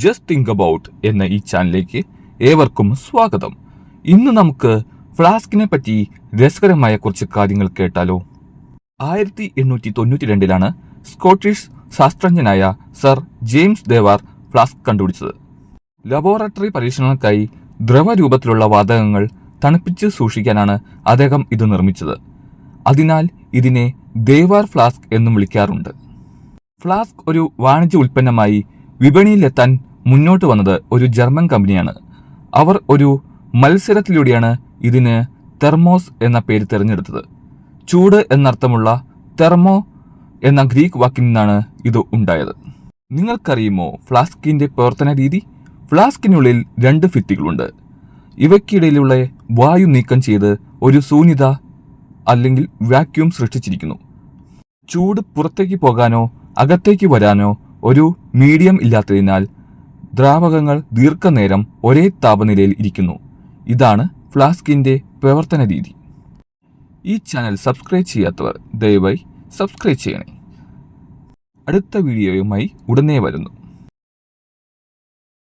Just think about എന്ന ഈ ചാനലിലേക്ക് ഏവർക്കും സ്വാഗതം. ഇന്ന് നമുക്ക് ഫ്ലാസ്കിനെ പറ്റി രസകരമായ കുറച്ച് കാര്യങ്ങൾ കേട്ടാലോ. 1892 സ്കോട്ടിഷ് ശാസ്ത്രജ്ഞനായ സർ ജെയിംസ് ദേവാർ ഫ്ലാസ്ക് കണ്ടുപിടിച്ചത്. ലബോറട്ടറി പരീക്ഷണങ്ങൾക്കായി ദ്രവരൂപത്തിലുള്ള വാതകങ്ങൾ തണുപ്പിച്ച് സൂക്ഷിക്കാനാണ് അദ്ദേഹം ഇത് നിർമ്മിച്ചത്. അതിനാൽ ഇതിനെ ദേവാർ ഫ്ലാസ്ക് എന്നും വിളിക്കാറുണ്ട്. ഫ്ലാസ്ക് ഒരു വാണിജ്യ ഉൽപ്പന്നമായി വിപണിയിലെത്താൻ മുന്നോട്ട് വന്നത് ഒരു ജർമ്മൻ കമ്പനിയാണ്. അവർ ഒരു മത്സരത്തിലൂടെയാണ് ഇതിന് തെർമോസ് എന്ന പേര് തിരഞ്ഞെടുത്തത്. ചൂട് എന്നർത്ഥമുള്ള തെർമോ എന്ന ഗ്രീക്ക് വാക്കിൽ നിന്നാണ് ഇത് ഉണ്ടായത്. നിങ്ങൾക്കറിയുമോ ഫ്ലാസ്കിന്റെ പ്രവർത്തന രീതി? ഫ്ലാസ്കിനുള്ളിൽ 2 ഭിത്തികളുണ്ട്. ഇവയ്ക്കിടയിലുള്ള വായു നീക്കം ചെയ്ത് ഒരു ശൂന്യത അല്ലെങ്കിൽ വാക്യൂം സൃഷ്ടിച്ചിരിക്കുന്നു. ചൂട് പുറത്തേക്ക് പോകാനോ അകത്തേക്ക് വരാനോ ഒരു മീഡിയം ഇല്ലാത്തതിനാൽ ദ്രാവകങ്ങൾ ദീർഘനേരം ഒരേ താപനിലയിൽ ഇരിക്കുന്നു. ഇതാണ് ഫ്ലാസ്കിന്റെ പ്രവർത്തന രീതി. ഈ ചാനൽ സബ്സ്ക്രൈബ് ചെയ്യാത്തവർ ദയവായി സബ്സ്ക്രൈബ് ചെയ്യണേ. അടുത്ത വീഡിയോയുമായി ഉടനെ വരുന്നു.